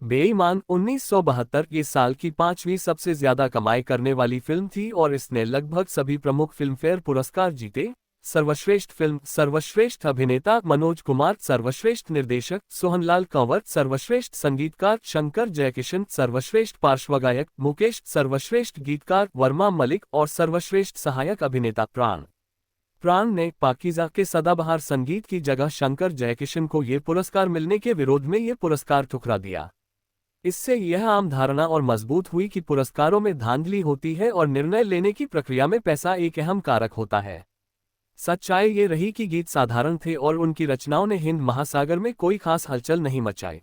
बेईमान 1972 के साल की पांचवीं सबसे ज्यादा कमाई करने वाली फिल्म थी और इसने लगभग सभी प्रमुख फिल्मफेयर पुरस्कार जीते। सर्वश्रेष्ठ फिल्म, सर्वश्रेष्ठ अभिनेता मनोज कुमार, सर्वश्रेष्ठ निर्देशक सोहनलाल कंवर, सर्वश्रेष्ठ संगीतकार शंकर जयकिशन, सर्वश्रेष्ठ पार्श्वगायक मुकेश, सर्वश्रेष्ठ गीतकार वर्मा मलिक और सर्वश्रेष्ठ सहायक अभिनेता प्राण ने पाकीज़ा के सदाबहार संगीत की जगह शंकर जयकिशन को ये पुरस्कार मिलने के विरोध में ये पुरस्कार ठुकरा दिया। इससे यह आम धारणा और मजबूत हुई कि पुरस्कारों में धांधली होती है और निर्णय लेने की प्रक्रिया में पैसा एक अहम कारक होता है। सच्चाई ये रही कि गीत साधारण थे और उनकी रचनाओं ने हिंद महासागर में कोई खास हलचल नहीं मचाई।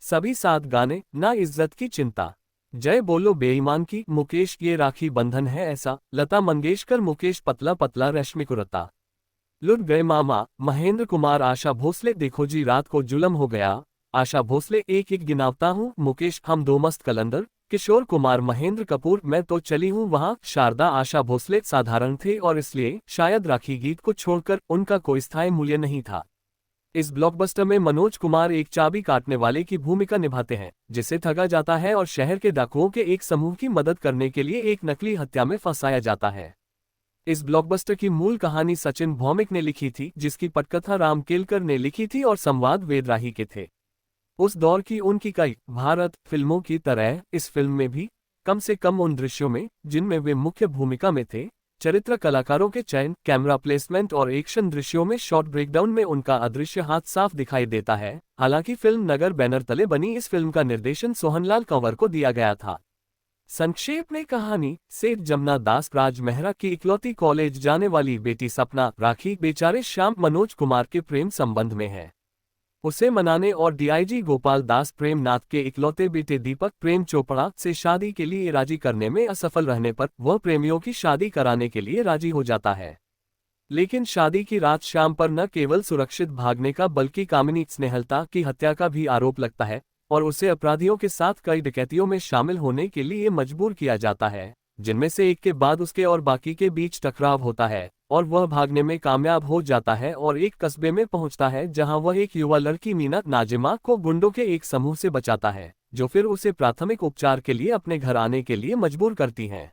सभी सात गाने, ना इज्जत की चिंता, जय बोलो बेईमान की, मुकेश ये राखी बंधन है ऐसा, लता मंगेशकर, मुकेश पतला पतला, रश्मि कुरता, लुट गए मामा, महेंद्र कुमार, आशा भोसले, देखो जी रात को जुलम हो गया, आशा भोसले, एक एक गिनावता हूँ, मुकेश, हम दो मस्त कलंदर, किशोर कुमार, महेंद्र कपूर, मैं तो चली हूँ वहाँ, शारदा, आशा भोसले साधारण थे और इसलिए शायद राखी गीत को छोड़कर उनका कोई स्थायी मूल्य नहीं था। इस ब्लॉकबस्टर में मनोज कुमार एक चाबी काटने वाले की भूमिका निभाते हैं जिसे ठगा जाता है और शहर के डाकुओं के एक समूह की मदद करने के लिए एक नकली हत्या में फंसाया जाता है। इस ब्लॉकबस्टर की मूल कहानी सचिन भौमिक ने लिखी थी, जिसकी पटकथा राम केलकर ने लिखी थी और संवाद वेदराही के थे। उस दौर की उनकी कई भारत फिल्मों की तरह इस फिल्म में भी कम से कम उन दृश्यों में जिनमें वे मुख्य भूमिका में थे, चरित्र कलाकारों के चयन, कैमरा प्लेसमेंट और एक्शन दृश्यों में शॉर्ट ब्रेकडाउन में उनका अदृश्य हाथ साफ दिखाई देता है। हालांकि फिल्म नगर बैनर तले बनी इस फिल्म का निर्देशन सोहनलाल कंवर को दिया गया था। संक्षेप में कहानी, सेठ जमुना दास राज मेहरा की इकलौती कॉलेज जाने वाली बेटी सपना राखी बेचारे श्याम मनोज कुमार के प्रेम संबंध में है। उसे मनाने और डीआईजी गोपाल दास प्रेमनाथ के इकलौते बेटे दीपक प्रेम चोपड़ा से शादी के लिए राजी करने में असफल रहने पर वह प्रेमियों की शादी कराने के लिए राजी हो जाता है। लेकिन शादी की रात श्याम पर न केवल सुरक्षित भागने का बल्कि कामिनी स्नेहलता की हत्या का भी आरोप लगता है और उसे अपराधियों के साथ कई डकैतियों में शामिल होने के लिए मजबूर किया जाता है, जिनमें से एक के बाद उसके और बाकी के बीच टकराव होता है और वह भागने में कामयाब हो जाता है और एक कस्बे में पहुंचता है जहां वह एक युवा लड़की मीना नाजिमा को गुंडों के एक समूह से बचाता है, जो फिर उसे प्राथमिक उपचार के लिए अपने घर आने के लिए मजबूर करती हैं।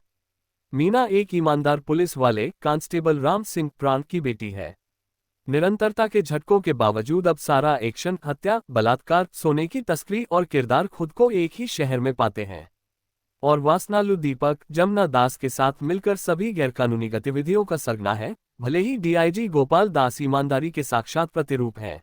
मीना एक ईमानदार पुलिस वाले कांस्टेबल राम सिंह प्राण की बेटी है। निरंतरता के झटकों के बावजूद अब सारा एक्शन, हत्या, बलात्कार, सोने की तस्करी और किरदार खुद को एक ही शहर में पाते हैं और वासनालु दीपक जमुना दास के साथ मिलकर सभी गैरकानूनी गतिविधियों का सरगना है। भले ही डीआईजी गोपाल दास ईमानदारी के साक्षात प्रतिरूप हैं।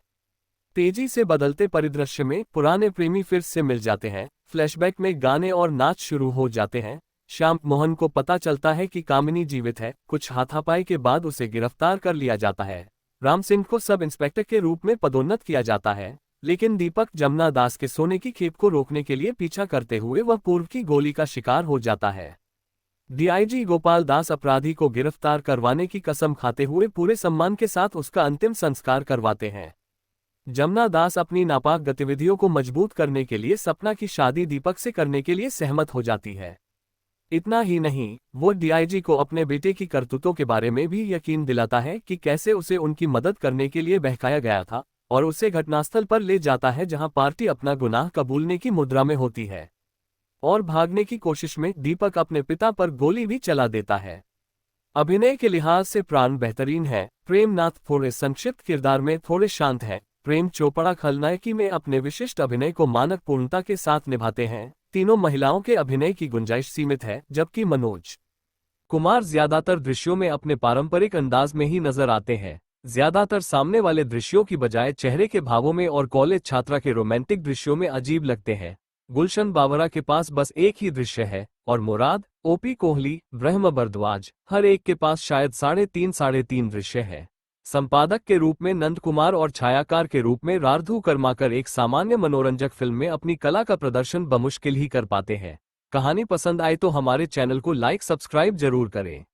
तेजी से बदलते परिदृश्य में पुराने प्रेमी फिर से मिल जाते हैं। फ्लैशबैक में गाने और नाच शुरू हो जाते हैं। श्याम मोहन को पता चलता है कि कामिनी जीवित है। कुछ हाथापाई के बाद उसे गिरफ्तार कर लिया जाता है। राम सिंह को सब इंस्पेक्टर के रूप में पदोन्नत किया जाता है, लेकिन दीपक जमुना दास के सोने की खेप को रोकने के लिए पीछा करते हुए वह पूर्व की गोली का शिकार हो जाता है। डीआईजी गोपाल दास अपराधी को गिरफ्तार करवाने की कसम खाते हुए पूरे सम्मान के साथ उसका अंतिम संस्कार करवाते हैं। जमुना दास अपनी नापाक गतिविधियों को मजबूत करने के लिए सपना की शादी दीपक से करने के लिए सहमत हो जाती है। इतना ही नहीं, वो डीआईजी को अपने बेटे की करतूतों के बारे में भी यकीन दिलाता है कि कैसे उसे उनकी मदद करने के लिए बहकाया गया था और उसे घटनास्थल पर ले जाता है जहां पार्टी अपना गुनाह कबूलने की मुद्रा में होती है और भागने की कोशिश में दीपक अपने पिता पर गोली भी चला देता है। अभिनय के लिहाज से प्राण बेहतरीन है। प्रेमनाथ थोड़े संक्षिप्त किरदार में थोड़े शांत है। प्रेम चोपड़ा खलनायकी में अपने विशिष्ट अभिनय को मानक पूर्णता के साथ निभाते हैं। तीनों महिलाओं के अभिनय की गुंजाइश सीमित है, जबकि मनोज कुमार ज्यादातर दृश्यों में अपने पारंपरिक अंदाज में ही नजर आते हैं। ज्यादातर सामने वाले दृश्यों की बजाय चेहरे के भावों में और कॉलेज छात्रा के रोमांटिक दृश्यों में अजीब लगते हैं। गुलशन बावरा के पास बस एक ही दृश्य है और मुराद, ओपी कोहली, ब्रह्म बरद्वाज, हर एक के पास शायद 3.5 दृश्य है। संपादक के रूप में नंद कुमार और छायाकार के रूप में रार्धू कर्माकर एक सामान्य मनोरंजक फिल्म में अपनी कला का प्रदर्शन बमुश्किल ही कर पाते हैं। कहानी पसंद आए तो हमारे चैनल को लाइक सब्सक्राइब जरूर करें।